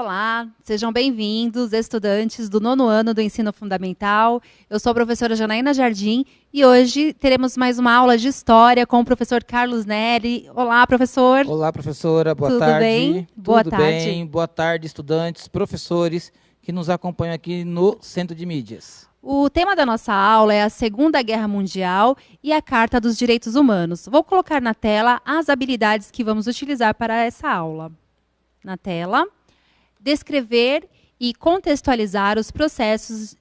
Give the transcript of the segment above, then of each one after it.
Olá, sejam bem-vindos, estudantes do 9º ano do Ensino Fundamental. Eu sou a professora Janaína Jardim e hoje teremos mais uma aula de História com o professor Carlos Neri. Olá, professor. Olá, professora, boa tarde. Tudo bem? Boa tarde. Bem, boa tarde, estudantes, professores que nos acompanham aqui no Centro de Mídias. O tema da nossa aula é a Segunda Guerra Mundial e a Carta dos Direitos Humanos. Vou colocar na tela as habilidades que vamos utilizar para essa aula. Na tela. Descrever e contextualizar os processos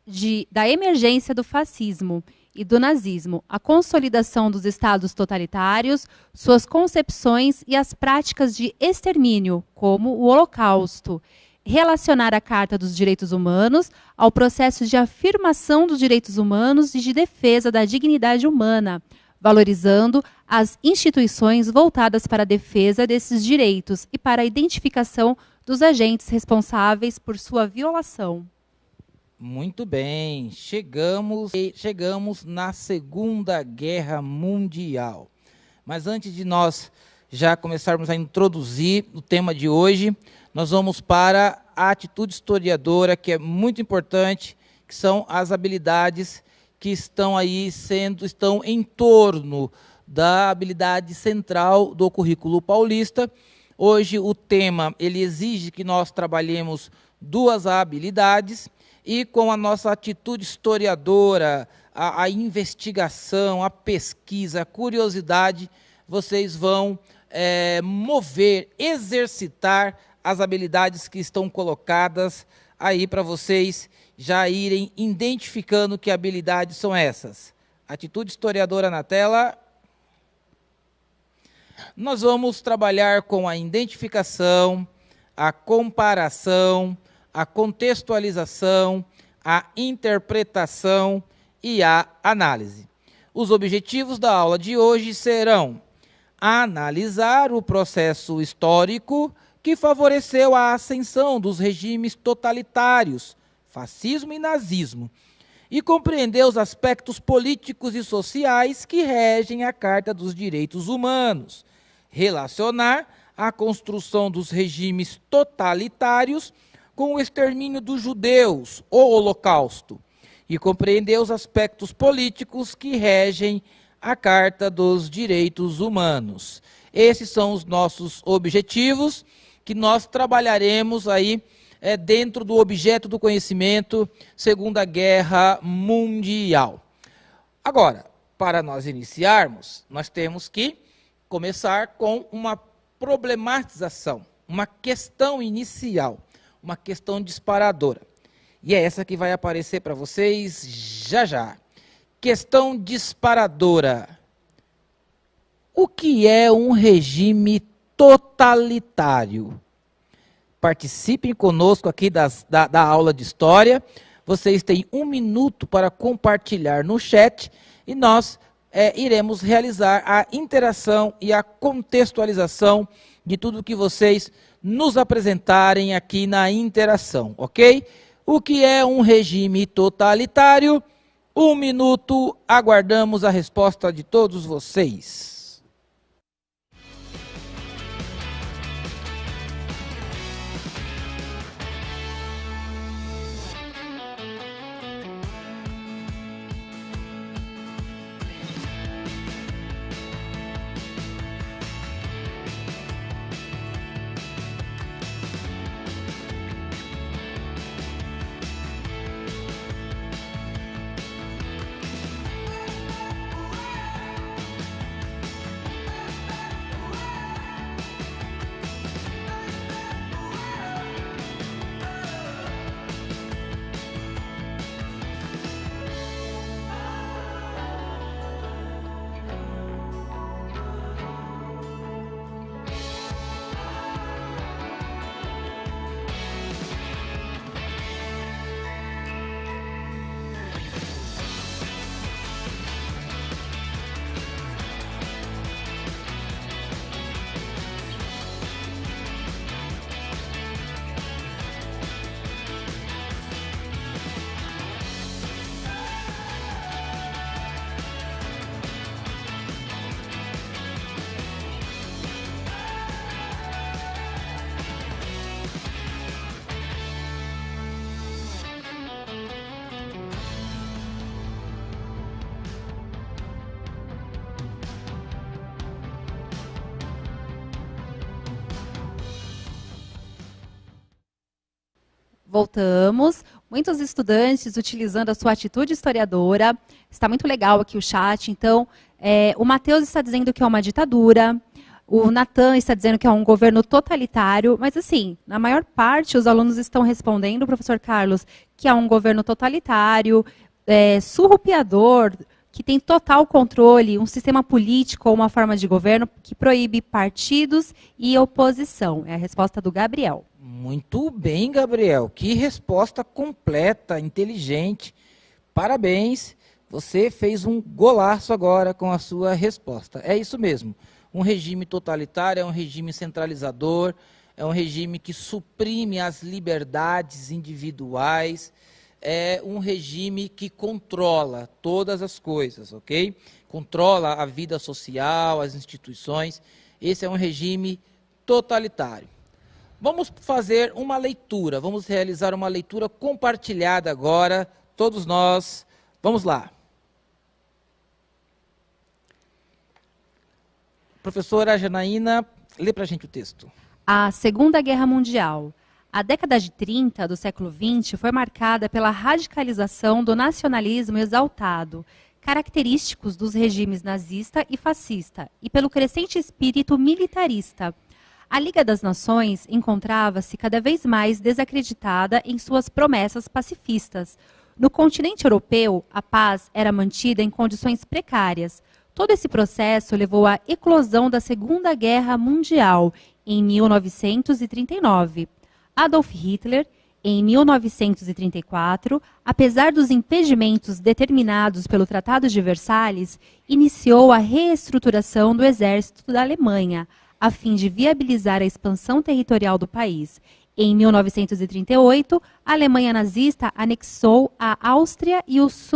da emergência do fascismo e do nazismo, a consolidação dos estados totalitários, suas concepções e as práticas de extermínio, como o Holocausto. Relacionar a Carta dos Direitos Humanos ao processo de afirmação dos direitos humanos e de defesa da dignidade humana, valorizando as instituições voltadas para a defesa desses direitos e para a identificação dos agentes responsáveis por sua violação. Muito bem, chegamos na Segunda Guerra Mundial. Mas antes de nós já começarmos a introduzir o tema de hoje, nós vamos para a atitude historiadora, que é muito importante, que são as habilidades que estão em torno da habilidade central do currículo paulista. Hoje o tema ele exige que nós trabalhemos duas habilidades e com a nossa atitude historiadora, a investigação, a pesquisa, a curiosidade, vocês vão exercitar as habilidades que estão colocadas aí para vocês já irem identificando que habilidades são essas. Atitude historiadora na tela. Nós vamos trabalhar com a identificação, a comparação, a contextualização, a interpretação e a análise. Os objetivos da aula de hoje serão analisar o processo histórico que favoreceu a ascensão dos regimes totalitários, fascismo e nazismo, e compreender os aspectos políticos e sociais que regem a Carta dos Direitos Humanos, relacionar a construção dos regimes totalitários com o extermínio dos judeus, o Holocausto, e compreender os aspectos políticos que regem a Carta dos Direitos Humanos. Esses são os nossos objetivos que nós trabalharemos aí dentro do objeto do conhecimento Segunda Guerra Mundial. Agora, para nós iniciarmos, nós temos que começar com uma problematização, uma questão inicial, uma questão disparadora. E é essa que vai aparecer para vocês já já. Questão disparadora. O que é um regime totalitário? Participem conosco aqui da aula de História. Vocês têm 1 minuto para compartilhar no chat e nós iremos realizar a interação e a contextualização de tudo que vocês nos apresentarem aqui na interação, ok? O que é um regime totalitário? 1 minuto, aguardamos a resposta de todos vocês. Voltamos. Muitos estudantes utilizando a sua atitude historiadora. Está muito legal aqui o chat. Então, o Matheus está dizendo que é uma ditadura. O Natan está dizendo que é um governo totalitário. Mas, assim, na maior parte, os alunos estão respondendo, professor Carlos, que é um governo totalitário, surrupiador, que tem total controle, um sistema político ou uma forma de governo que proíbe partidos e oposição. É a resposta do Gabriel. Muito bem, Gabriel. Que resposta completa, inteligente. Parabéns. Você fez um golaço agora com a sua resposta. É isso mesmo. Um regime totalitário é um regime centralizador, é um regime que suprime as liberdades individuais, é um regime que controla todas as coisas, ok? Controla a vida social, as instituições. Esse é um regime totalitário. Vamos fazer uma leitura, vamos realizar uma leitura compartilhada agora, todos nós. Vamos lá. Professora Janaína, lê para a gente o texto. A Segunda Guerra Mundial. A década de 30 do século XX foi marcada pela radicalização do nacionalismo exaltado, característicos dos regimes nazista e fascista, e pelo crescente espírito militarista. A Liga das Nações encontrava-se cada vez mais desacreditada em suas promessas pacifistas. No continente europeu, a paz era mantida em condições precárias. Todo esse processo levou à eclosão da Segunda Guerra Mundial, em 1939. Adolf Hitler, em 1934, apesar dos impedimentos determinados pelo Tratado de Versalhes, iniciou a reestruturação do exército da Alemanha, a fim de viabilizar a expansão territorial do país. Em 1938, a Alemanha nazista anexou a Áustria e os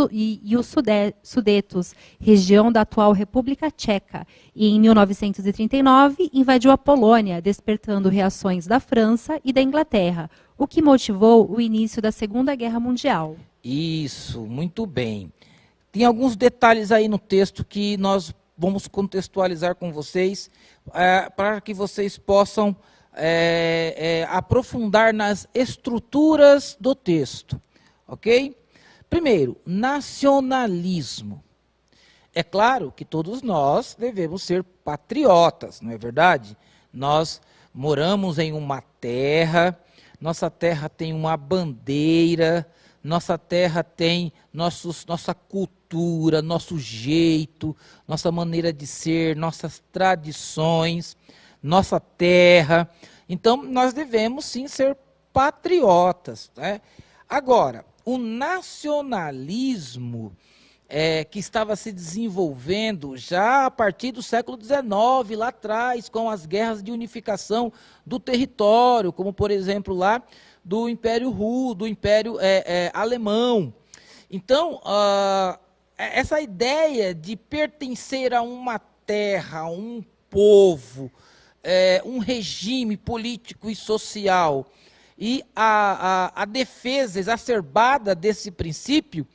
Sudetos, região da atual República Tcheca, e em 1939 invadiu a Polônia, despertando reações da França e da Inglaterra, o que motivou o início da Segunda Guerra Mundial. Isso, muito bem. Tem alguns detalhes aí no texto que nós vamos contextualizar com vocês, para que vocês possam aprofundar nas estruturas do texto, ok? Primeiro, nacionalismo. É claro que todos nós devemos ser patriotas, não é verdade? Nós moramos em uma terra, nossa terra tem uma bandeira, nossa terra tem nossa cultura, nosso jeito, nossa maneira de ser, nossas tradições, nossa terra. Então, nós devemos sim ser patriotas, né? Agora, o nacionalismo que estava se desenvolvendo já a partir do século XIX, lá atrás, com as guerras de unificação do território, como, por exemplo, lá do Império do Império Alemão. Então, essa ideia de pertencer a uma terra, a um povo, um regime político e social, e a defesa exacerbada desse princípio,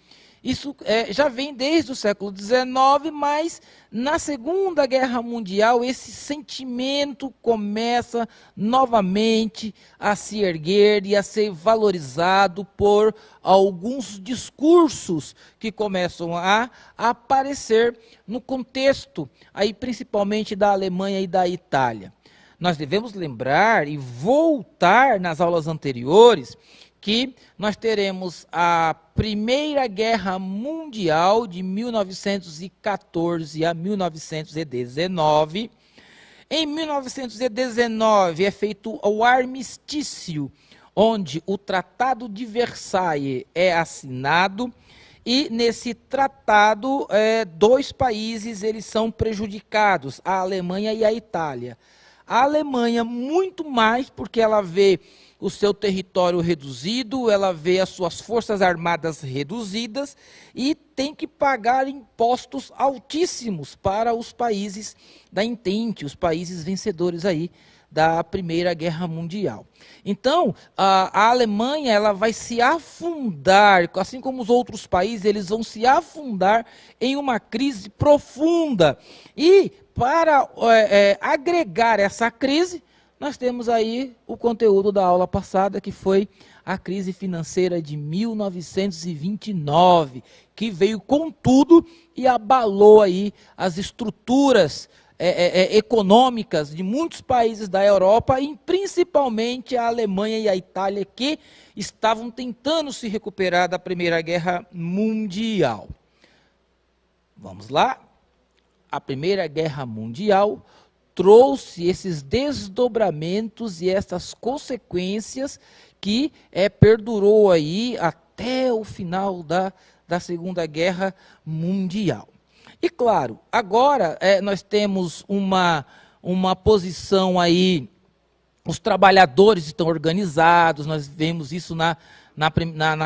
isso já vem desde o século XIX, mas na Segunda Guerra Mundial esse sentimento começa novamente a se erguer e a ser valorizado por alguns discursos que começam a aparecer no contexto, aí principalmente da Alemanha e da Itália. Nós devemos lembrar e voltar nas aulas anteriores que nós teremos a Primeira Guerra Mundial de 1914 a 1919. Em 1919 é feito o armistício, onde o Tratado de Versailles é assinado, e nesse tratado dois países eles são prejudicados, a Alemanha e a Itália. A Alemanha muito mais porque ela vê o seu território reduzido, ela vê as suas forças armadas reduzidas e tem que pagar impostos altíssimos para os países da Entente, os países vencedores aí da Primeira Guerra Mundial. Então, a Alemanha ela vai se afundar, assim como os outros países, eles vão se afundar em uma crise profunda. E para agregar essa crise, nós temos aí o conteúdo da aula passada, que foi a crise financeira de 1929, que veio com tudo e abalou aí as estruturas econômicas de muitos países da Europa, e principalmente a Alemanha e a Itália, que estavam tentando se recuperar da Primeira Guerra Mundial. Vamos lá? A Primeira Guerra Mundial trouxe esses desdobramentos e essas consequências que perdurou aí até o final da Segunda Guerra Mundial. E claro, agora nós temos uma posição aí, os trabalhadores estão organizados, nós vemos isso na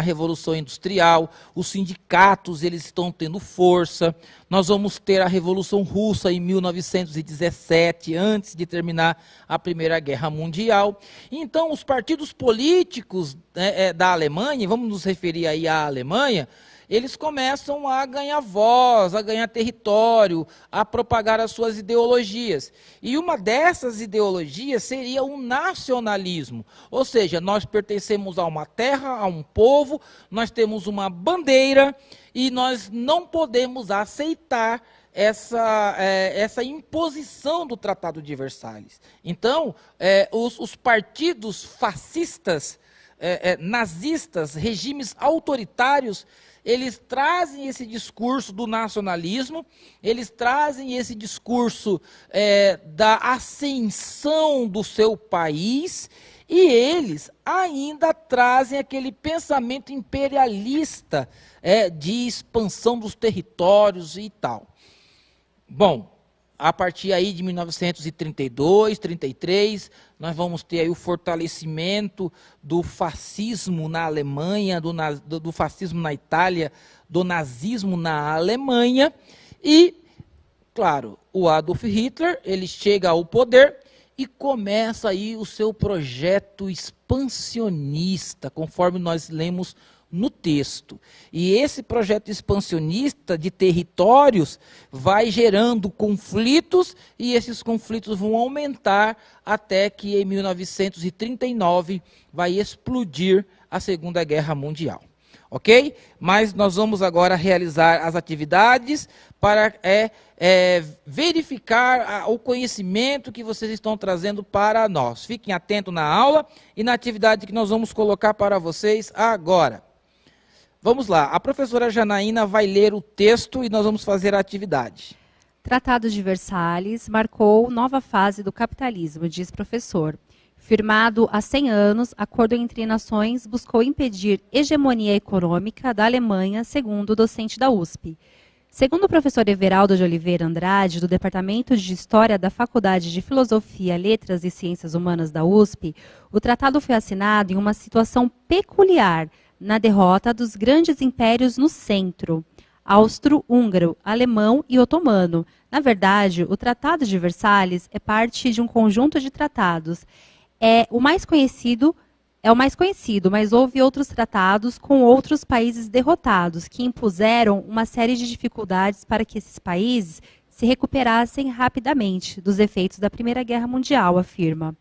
Revolução Industrial, os sindicatos eles estão tendo força, nós vamos ter a Revolução Russa em 1917, antes de terminar a Primeira Guerra Mundial. Então, os partidos políticos da Alemanha, vamos nos referir aí à Alemanha, eles começam a ganhar voz, a ganhar território, a propagar as suas ideologias. E uma dessas ideologias seria o nacionalismo. Ou seja, nós pertencemos a uma terra, a um povo, nós temos uma bandeira e nós não podemos aceitar essa imposição do Tratado de Versalhes. Então, os partidos fascistas, nazistas, regimes autoritários, eles trazem esse discurso do nacionalismo, eles trazem esse discurso da ascensão do seu país, e eles ainda trazem aquele pensamento imperialista de expansão dos territórios e tal. Bom, a partir aí de 1932, 33, nós vamos ter aí o fortalecimento do fascismo na Alemanha, do fascismo na Itália, do nazismo na Alemanha. E, claro, o Adolf Hitler, ele chega ao poder e começa aí o seu projeto expansionista, conforme nós lemos no texto. E esse projeto expansionista de territórios vai gerando conflitos, e esses conflitos vão aumentar até que em 1939 vai explodir a Segunda Guerra Mundial. Ok? Mas nós vamos agora realizar as atividades para verificar o conhecimento que vocês estão trazendo para nós. Fiquem atentos na aula e na atividade que nós vamos colocar para vocês agora. Vamos lá, a professora Janaína vai ler o texto e nós vamos fazer a atividade. Tratado de Versalhes marcou nova fase do capitalismo, diz professor. Firmado há 100 anos, acordo entre nações buscou impedir hegemonia econômica da Alemanha, segundo o docente da USP. Segundo o professor Everaldo de Oliveira Andrade, do Departamento de História da Faculdade de Filosofia, Letras e Ciências Humanas da USP, o tratado foi assinado em uma situação peculiar, na derrota dos grandes impérios no centro, austro-húngaro, alemão e otomano. Na verdade, o Tratado de Versalhes é parte de um conjunto de tratados. É o mais conhecido, mas houve outros tratados com outros países derrotados, que impuseram uma série de dificuldades para que esses países se recuperassem rapidamente dos efeitos da Primeira Guerra Mundial, afirma.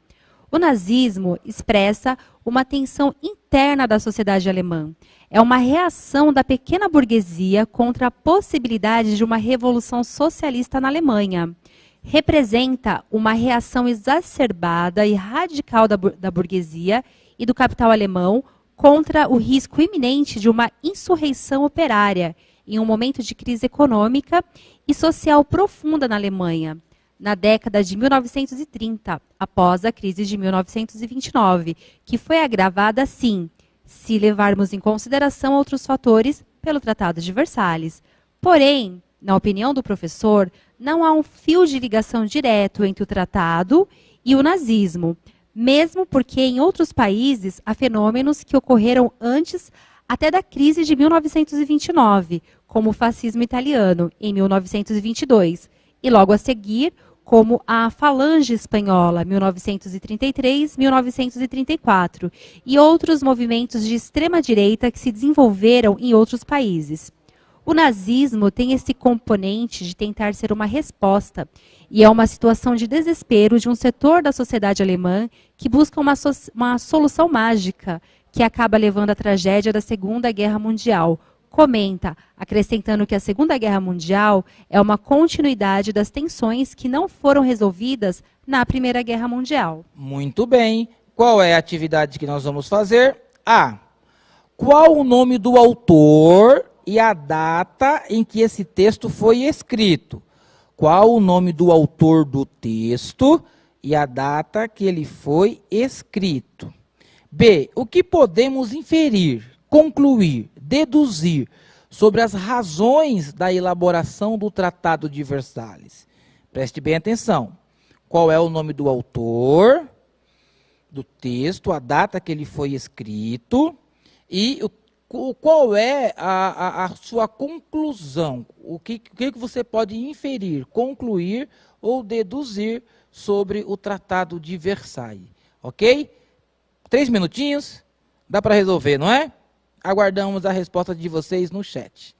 O nazismo expressa uma tensão interna da sociedade alemã. É uma reação da pequena burguesia contra a possibilidade de uma revolução socialista na Alemanha. Representa uma reação exacerbada e radical da burguesia e do capital alemão contra o risco iminente de uma insurreição operária em um momento de crise econômica e social profunda na Alemanha, na década de 1930, após a crise de 1929, que foi agravada, sim, se levarmos em consideração outros fatores pelo Tratado de Versalhes. Porém, na opinião do professor, não há um fio de ligação direto entre o tratado e o nazismo, mesmo porque em outros países há fenômenos que ocorreram antes até da crise de 1929, como o fascismo italiano, em 1922, e logo a seguir, como a Falange Espanhola, 1933-1934, e outros movimentos de extrema-direita que se desenvolveram em outros países. O nazismo tem esse componente de tentar ser uma resposta, e é uma situação de desespero de um setor da sociedade alemã que busca uma solução mágica, que acaba levando à tragédia da Segunda Guerra Mundial. Comenta, acrescentando que a Segunda Guerra Mundial é uma continuidade das tensões que não foram resolvidas na Primeira Guerra Mundial. Muito bem. Qual é a atividade que nós vamos fazer? A. Qual o nome do autor e a data em que esse texto foi escrito? Qual o nome do autor do texto e a data que ele foi escrito? B. O que podemos inferir, concluir, deduzir sobre as razões da elaboração do Tratado de Versalhes? Preste bem atenção. Qual é o nome do autor do texto, a data que ele foi escrito e qual é a sua conclusão? O que você pode inferir, concluir ou deduzir sobre o Tratado de Versalhes? Ok? 3 minutinhos, dá para resolver, não é? Aguardamos a resposta de vocês no chat.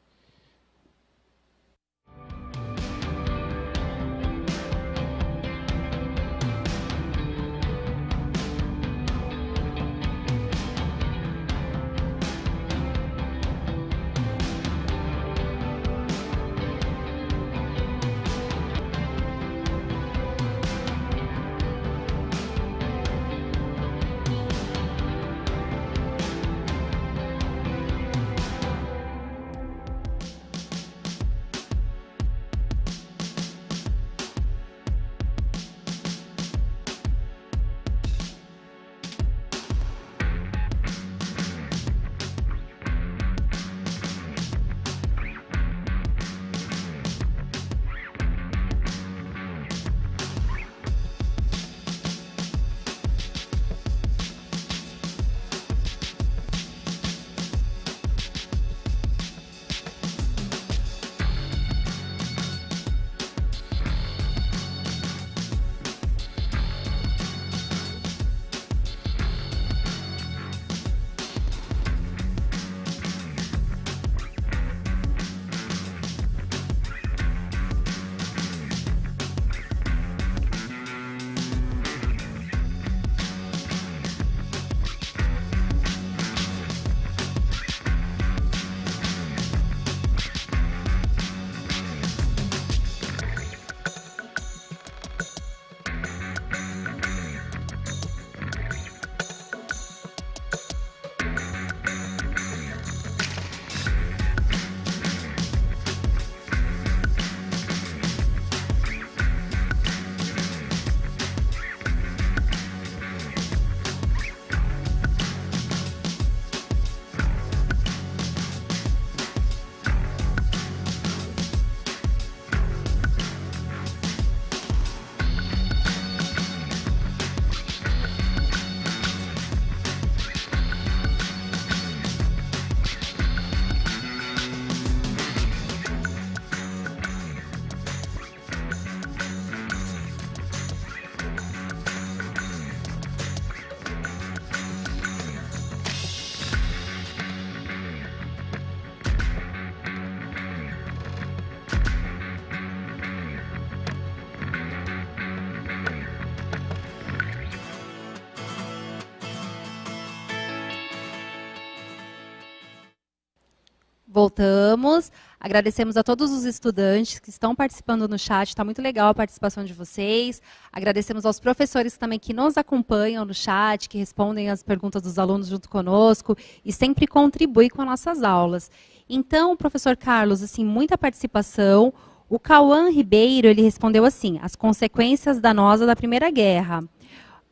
Voltamos. Agradecemos a todos os estudantes que estão participando no chat. Está muito legal a participação de vocês. Agradecemos aos professores também que nos acompanham no chat, que respondem as perguntas dos alunos junto conosco e sempre contribuem com as nossas aulas. Então, professor Carlos, assim, muita participação. O Cauã Ribeiro, ele respondeu assim: as consequências danosas da Primeira Guerra.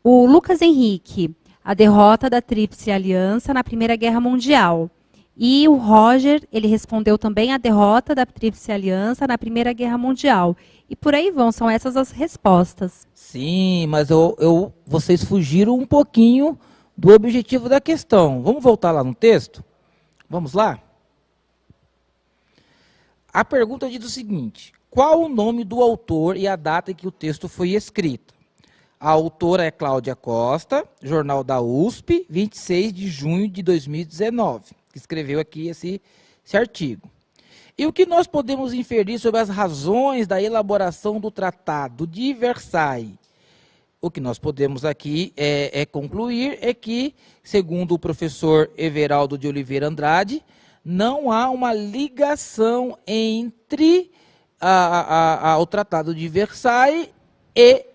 O Lucas Henrique, a derrota da Tríplice Aliança na Primeira Guerra Mundial. E o Roger, ele respondeu também a derrota da Tríplice Aliança na Primeira Guerra Mundial. E por aí vão, são essas as respostas. Sim, mas vocês fugiram um pouquinho do objetivo da questão. Vamos voltar lá no texto? Vamos lá? A pergunta diz o seguinte: qual o nome do autor e a data em que o texto foi escrito? A autora é Cláudia Costa, Jornal da USP, 26 de junho de 2019, que escreveu aqui esse artigo. E o que nós podemos inferir sobre as razões da elaboração do Tratado de Versalhes? o que nós podemos aqui concluir é que, segundo o professor Everaldo de Oliveira Andrade, não há uma ligação entre o Tratado de Versailles e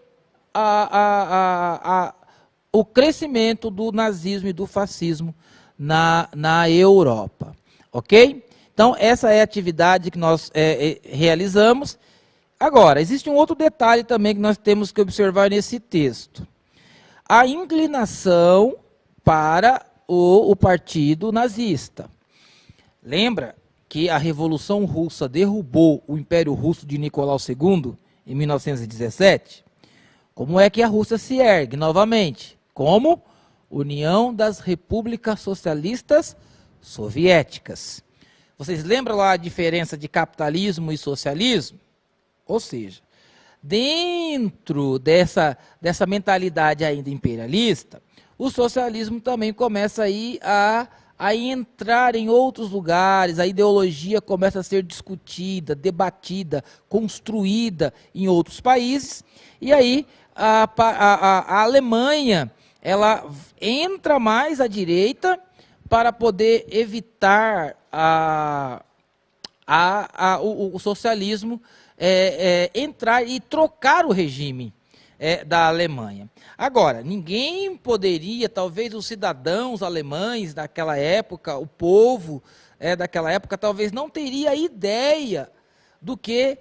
o crescimento do nazismo e do fascismo na Europa. Ok? Então, essa é a atividade que nós realizamos. Agora, existe um outro detalhe também que nós temos que observar nesse texto. A inclinação para o partido nazista. Lembra que a Revolução Russa derrubou o Império Russo de Nicolau II em 1917? Como é que a Rússia se ergue novamente? Como União das Repúblicas Socialistas Soviéticas. Vocês lembram lá a diferença de capitalismo e socialismo? Ou seja, dentro dessa mentalidade ainda imperialista, o socialismo também começa aí a entrar em outros lugares, a ideologia começa a ser discutida, debatida, construída em outros países, e aí a Alemanha ela entra mais à direita para poder evitar o socialismo entrar e trocar o regime da Alemanha. Agora, ninguém poderia, talvez os cidadãos alemães daquela época, o povo daquela época, talvez não teria ideia do que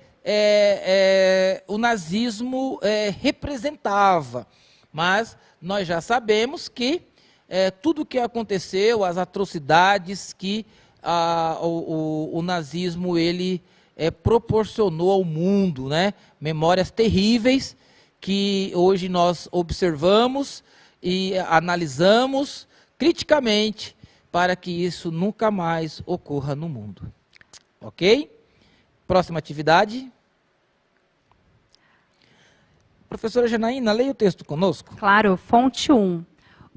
o nazismo representava. Mas nós já sabemos que tudo o que aconteceu, as atrocidades que o nazismo ele proporcionou ao mundo, né? Memórias terríveis que hoje nós observamos e analisamos criticamente para que isso nunca mais ocorra no mundo. Ok? Próxima atividade. Professora Janaína, leia o texto conosco. Claro, fonte 1.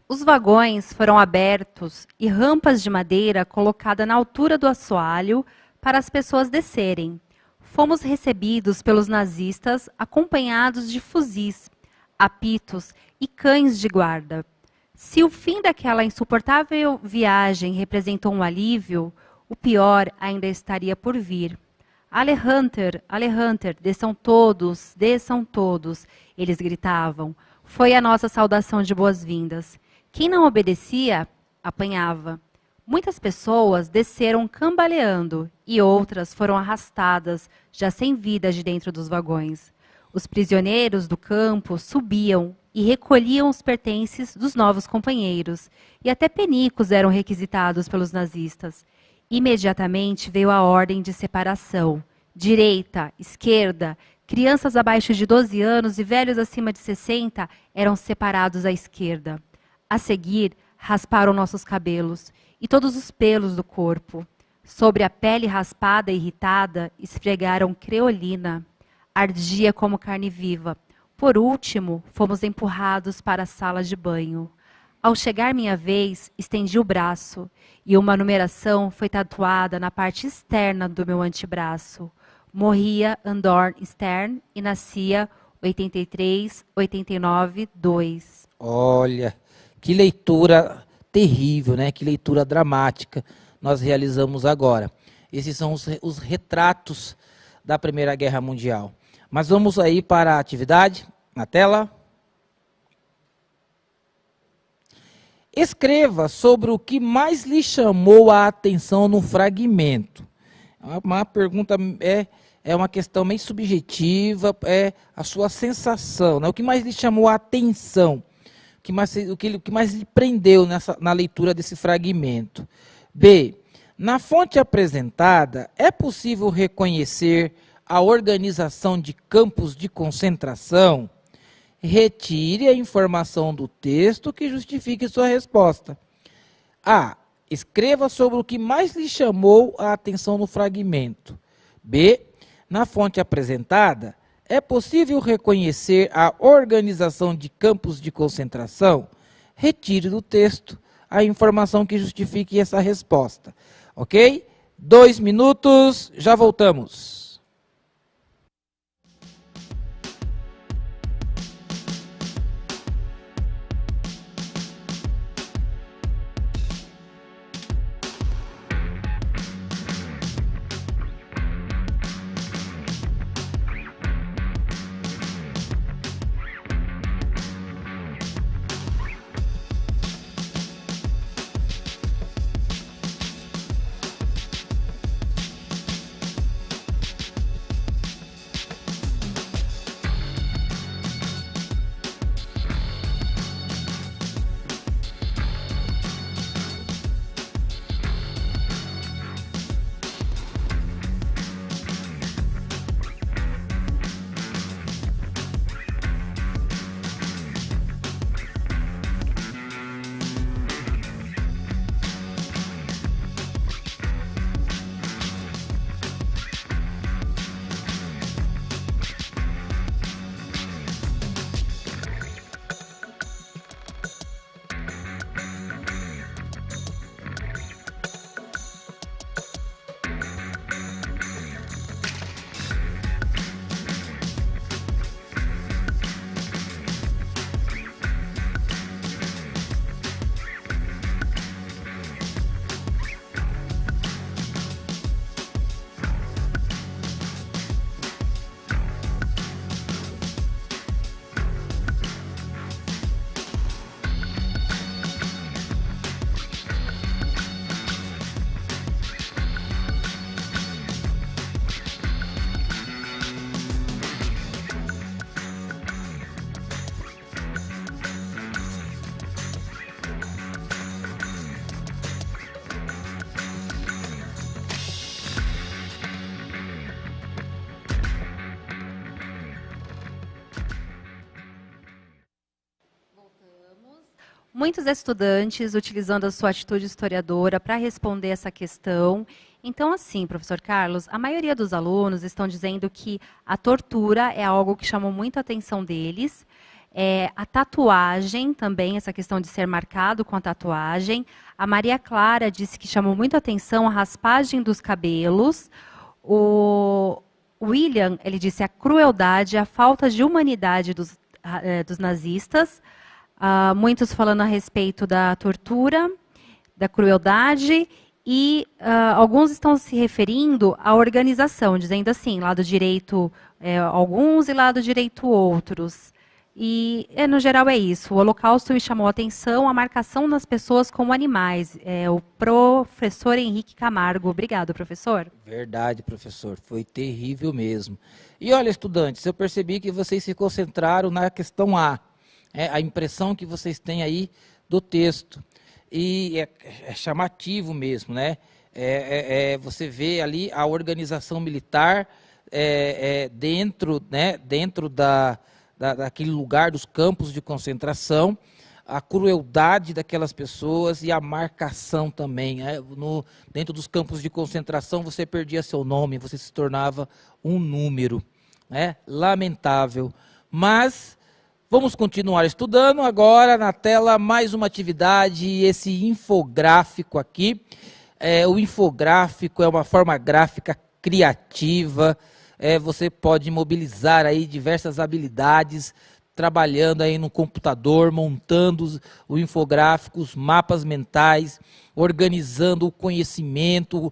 Os vagões foram abertos e rampas de madeira colocadas na altura do assoalho para as pessoas descerem. Fomos recebidos pelos nazistas acompanhados de fuzis, apitos e cães de guarda. Se o fim daquela insuportável viagem representou um alívio, o pior ainda estaria por vir. Alle Hunter, desçam todos, eles gritavam. Foi a nossa saudação de boas-vindas. Quem não obedecia, apanhava. Muitas pessoas desceram cambaleando e outras foram arrastadas, já sem vida, de dentro dos vagões. Os prisioneiros do campo subiam e recolhiam os pertences dos novos companheiros, e até penicos eram requisitados pelos nazistas. Imediatamente veio a ordem de separação. Direita, esquerda, crianças abaixo de 12 anos e velhos acima de 60 eram separados à esquerda. A seguir, rasparam nossos cabelos e todos os pelos do corpo. Sobre a pele raspada e irritada, esfregaram creolina. Ardia como carne viva. Por último, fomos empurrados para a sala de banho. Ao chegar minha vez, estendi o braço e uma numeração foi tatuada na parte externa do meu antebraço. Morria Andorn Stern e nascia 83, 89, 2. Olha, que leitura terrível, né? Que leitura dramática nós realizamos agora. Esses são os retratos da Primeira Guerra Mundial. Mas vamos aí para a atividade, na tela. Escreva sobre o que mais lhe chamou a atenção no fragmento. Uma pergunta é uma questão meio subjetiva, é a sua sensação, né? O que mais lhe chamou a atenção? O que mais lhe prendeu na leitura desse fragmento? B. Na fonte apresentada, é possível reconhecer a organização de campos de concentração? Retire a informação do texto que justifique sua resposta. A. Escreva sobre o que mais lhe chamou a atenção no fragmento. B. Na fonte apresentada, é possível reconhecer a organização de campos de concentração? Retire do texto a informação que justifique essa resposta. Ok? 2 minutos, já voltamos. muitos estudantes utilizando a sua atitude historiadora para responder essa questão. Então, assim, professor Carlos, a maioria dos alunos estão dizendo que a tortura é algo que chamou muito a atenção deles. A tatuagem também, essa questão de ser marcado com a tatuagem. A Maria Clara disse que chamou muito a atenção a raspagem dos cabelos. O William, ele disse a crueldade, a falta de humanidade dos nazistas. Muitos falando a respeito da tortura, da crueldade, e alguns estão se referindo à organização, dizendo assim, lado direito alguns e lado direito outros. E, no geral, é isso. O Holocausto me chamou a atenção, a marcação das pessoas como animais. O professor Henrique Camargo. Obrigado, professor. Verdade, professor. Foi terrível mesmo. E olha, estudantes, eu percebi que vocês se concentraram na questão A. A impressão que vocês têm aí do texto. E é chamativo mesmo, né? Você vê ali a organização militar dentro daquele lugar dos campos de concentração, a crueldade daquelas pessoas e a marcação também. Dentro dos campos de concentração você perdia seu nome, você se tornava um número. Lamentável. Mas vamos continuar estudando. Agora na tela mais uma atividade, esse infográfico aqui. O infográfico é uma forma gráfica criativa. Você pode mobilizar aí diversas habilidades, trabalhando aí no computador, montando o infográfico, os mapas mentais, organizando o conhecimento,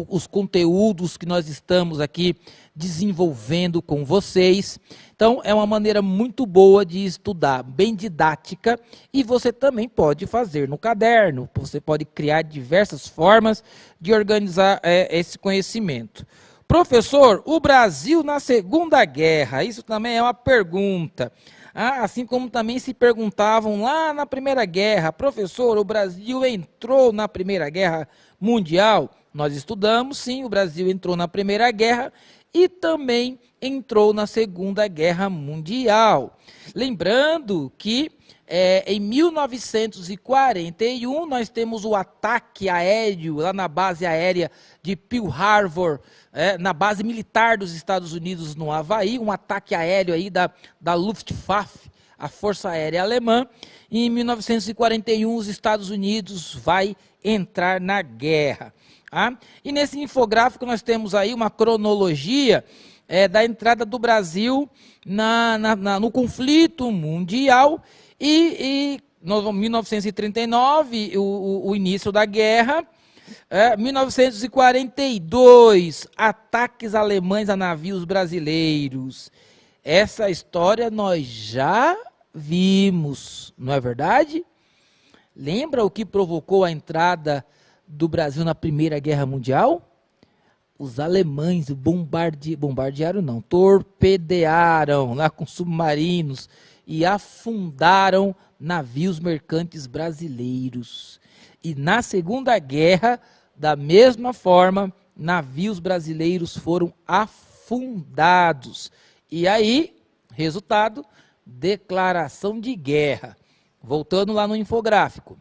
os conteúdos que nós estamos aqui desenvolvendo com vocês. Então, é uma maneira muito boa de estudar, bem didática, e você também pode fazer no caderno. Você pode criar diversas formas de organizar esse conhecimento. Professor, o Brasil na Segunda Guerra, isso também é uma pergunta. Assim como também se perguntavam lá na Primeira Guerra, professor, o Brasil entrou na Primeira Guerra Mundial? Nós estudamos, sim, o Brasil entrou na Primeira Guerra e também entrou na Segunda Guerra Mundial. Lembrando que em 1941 nós temos o ataque aéreo lá na base aérea de Pearl Harbor, na base militar dos Estados Unidos no Havaí, um ataque aéreo aí da Luftwaffe, a Força Aérea Alemã. E em 1941 os Estados Unidos vai entrar na guerra. E nesse infográfico nós temos aí uma cronologia da entrada do Brasil no conflito mundial. E em 1939, o início da guerra. 1942, ataques alemães a navios brasileiros. Essa história nós já vimos, não é verdade? Lembra o que provocou a entrada do Brasil na Primeira Guerra Mundial? Os alemães torpedearam lá com submarinos e afundaram navios mercantes brasileiros. E na Segunda Guerra, da mesma forma, navios brasileiros foram afundados. E aí, resultado, declaração de guerra. Voltando lá no infográfico.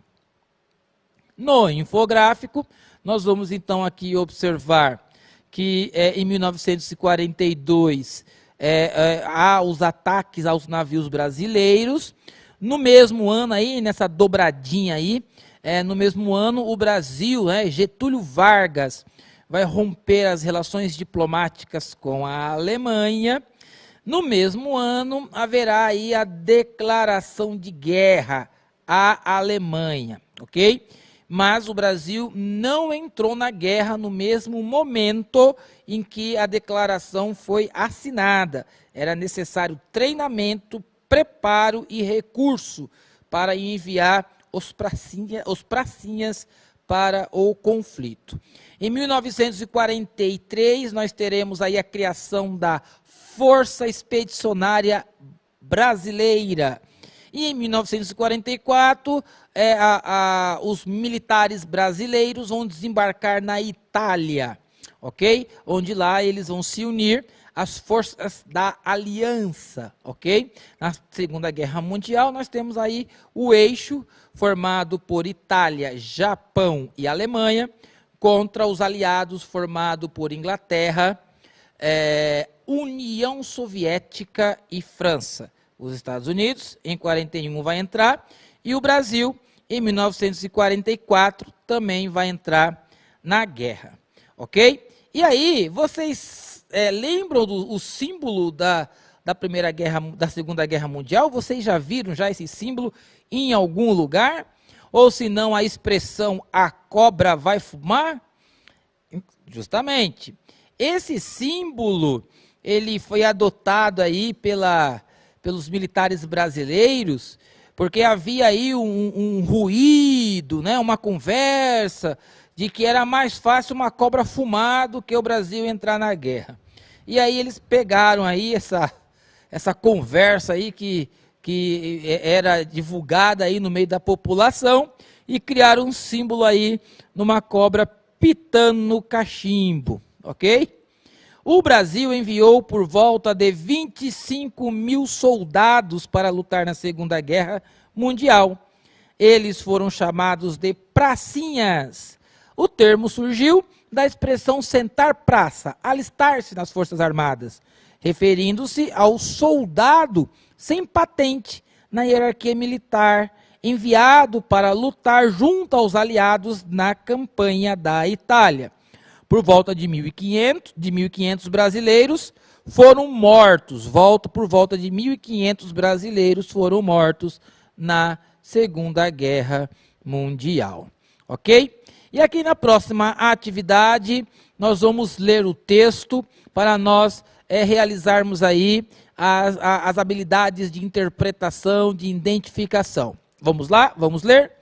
No infográfico, nós vamos então aqui observar que em 1942 há os ataques aos navios brasileiros. No mesmo ano aí, nessa dobradinha aí, no mesmo ano o Brasil, Getúlio Vargas, vai romper as relações diplomáticas com a Alemanha. No mesmo ano haverá aí a declaração de guerra à Alemanha, ok? Mas o Brasil não entrou na guerra no mesmo momento em que a declaração foi assinada. Era necessário treinamento, preparo e recurso para enviar os pracinhas para o conflito. Em 1943, nós teremos aí a criação da Força Expedicionária Brasileira. E em 1944, os militares brasileiros vão desembarcar na Itália. ok? Onde lá eles vão se unir às forças da aliança, ok? Na Segunda Guerra Mundial nós temos aí o eixo formado por Itália, Japão e Alemanha, contra os aliados formado por Inglaterra, União Soviética e França. Os Estados Unidos, em 41, vai entrar, e o Brasil, em 1944, também vai entrar na guerra, ok? E aí, vocês lembram do símbolo da Primeira Guerra, da Segunda Guerra Mundial? Vocês já viram já esse símbolo em algum lugar? Ou se não, a expressão "a cobra vai fumar"? Justamente. Esse símbolo, ele foi adotado aí pelos militares brasileiros, porque havia aí um ruído, né, uma conversa, de que era mais fácil uma cobra fumar do que o Brasil entrar na guerra. E aí eles pegaram aí essa conversa aí que era divulgada aí no meio da população e criaram um símbolo aí numa cobra pitando no cachimbo, ok? O Brasil enviou por volta de 25 mil soldados para lutar na Segunda Guerra Mundial. Eles foram chamados de pracinhas. O termo surgiu da expressão sentar praça, alistar-se nas Forças Armadas, referindo-se ao soldado sem patente na hierarquia militar, enviado para lutar junto aos aliados na campanha da Itália. Por volta de 1.500 brasileiros foram mortos. Por volta de 1.500 brasileiros foram mortos na Segunda Guerra Mundial. Ok? E aqui na próxima atividade, nós vamos ler o texto para nós realizarmos aí as habilidades de interpretação, de identificação. Vamos lá? Vamos ler?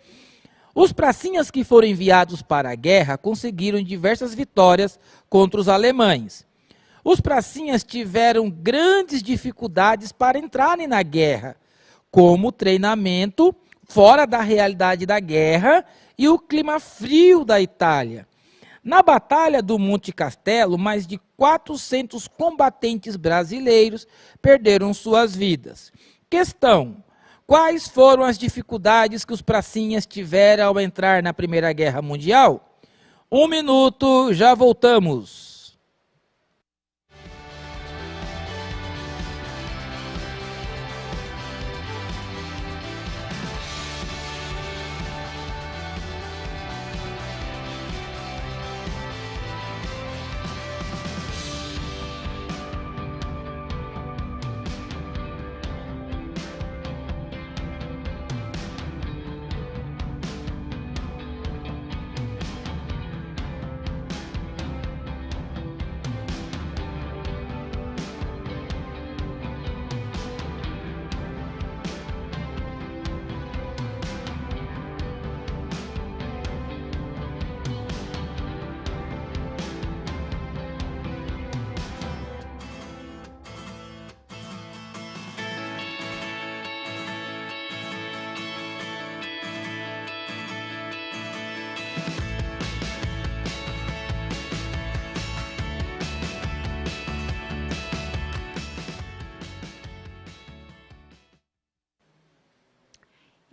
Os pracinhas que foram enviados para a guerra conseguiram diversas vitórias contra os alemães. Os pracinhas tiveram grandes dificuldades para entrarem na guerra, como o treinamento fora da realidade da guerra e o clima frio da Itália. Na Batalha do Monte Castelo, mais de 400 combatentes brasileiros perderam suas vidas. Questão: quais foram as dificuldades que os pracinhas tiveram ao entrar na Primeira Guerra Mundial? 1 minuto, já voltamos.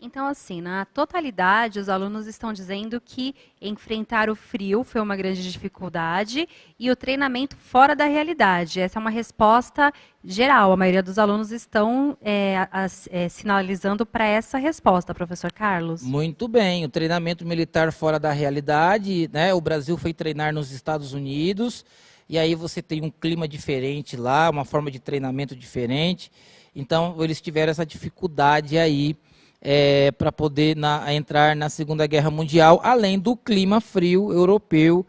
Então, assim, na totalidade, os alunos estão dizendo que enfrentar o frio foi uma grande dificuldade e o treinamento fora da realidade. Essa é uma resposta geral. A maioria dos alunos estão sinalizando para essa resposta, professor Carlos. Muito bem. O treinamento militar fora da realidade, né? O Brasil foi treinar nos Estados Unidos e aí você tem um clima diferente lá, uma forma de treinamento diferente. Então, eles tiveram essa dificuldade aí para poder entrar na Segunda Guerra Mundial, além do clima frio europeu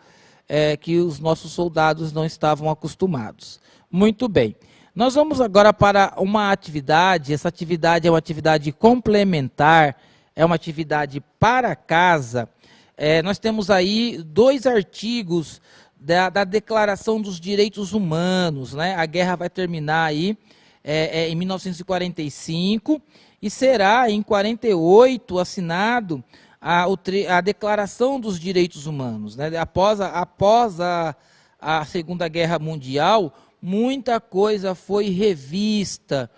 que os nossos soldados não estavam acostumados. Muito bem. Nós vamos agora para uma atividade. Essa atividade é uma atividade complementar, é uma atividade para casa. Nós temos aí 2 artigos da Declaração dos Direitos Humanos, né? A guerra vai terminar aí em 1945 e será em 48 assinado a Declaração dos Direitos Humanos, né? Após a Segunda Guerra Mundial, muita coisa foi revista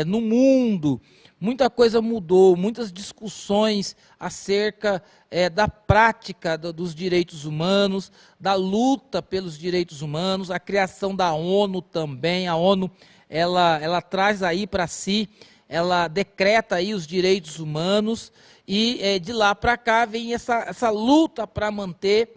no mundo, muita coisa mudou, muitas discussões acerca da prática dos direitos humanos, da luta pelos direitos humanos, a criação da ONU também. A ONU ela traz aí para si, ela decreta aí os direitos humanos, e de lá para cá vem essa luta para manter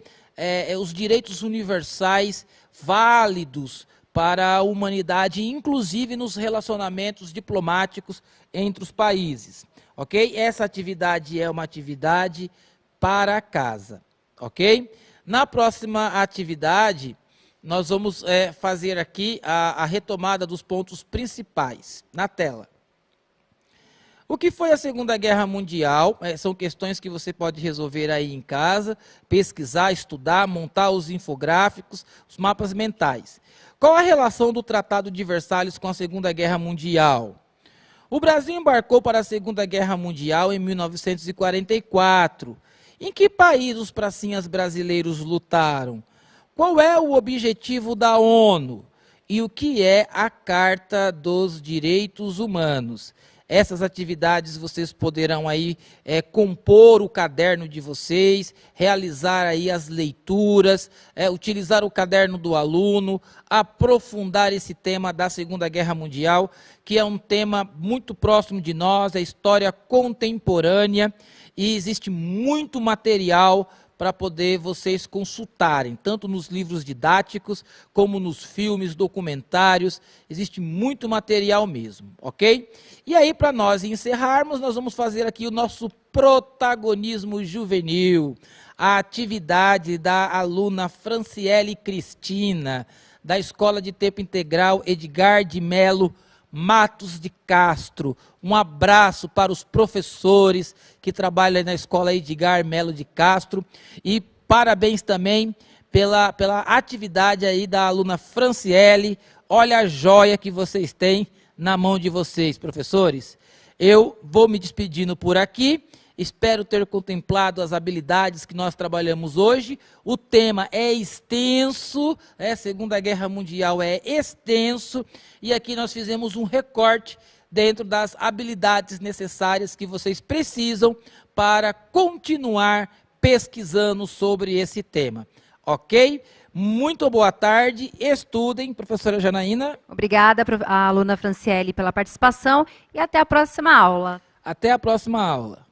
os direitos universais válidos para a humanidade, inclusive nos relacionamentos diplomáticos entre os países, ok? Essa atividade é uma atividade para casa, ok? Na próxima atividade, nós vamos fazer aqui a retomada dos pontos principais na tela. O que foi a Segunda Guerra Mundial? São questões que você pode resolver aí em casa, pesquisar, estudar, montar os infográficos, os mapas mentais. Qual a relação do Tratado de Versalhes com a Segunda Guerra Mundial? O Brasil embarcou para a Segunda Guerra Mundial em 1944. Em que país os pracinhas brasileiros lutaram? Qual é o objetivo da ONU? E o que é a Carta dos Direitos Humanos? Essas atividades vocês poderão aí compor o caderno de vocês, realizar aí as leituras, utilizar o caderno do aluno, aprofundar esse tema da Segunda Guerra Mundial, que é um tema muito próximo de nós, é história contemporânea, e existe muito material para poder vocês consultarem, tanto nos livros didáticos, como nos filmes, documentários, existe muito material mesmo, ok? E aí, para nós encerrarmos, nós vamos fazer aqui o nosso protagonismo juvenil, a atividade da aluna Franciele Cristina, da Escola de Tempo Integral Edgar de Melo Matos de Castro. Um abraço para os professores que trabalham na Escola Edgar Melo de Castro, e parabéns também pela atividade aí da aluna Franciele. Olha a joia que vocês têm na mão de vocês, professores. Eu vou me despedindo por aqui. Espero ter contemplado as habilidades que nós trabalhamos hoje. O tema é extenso, Segunda Guerra Mundial é extenso, e aqui nós fizemos um recorte dentro das habilidades necessárias que vocês precisam para continuar pesquisando sobre esse tema, ok? Muito boa tarde, estudem, professora Janaína. Obrigada, a aluna Franciele, pela participação, e até a próxima aula. Até a próxima aula.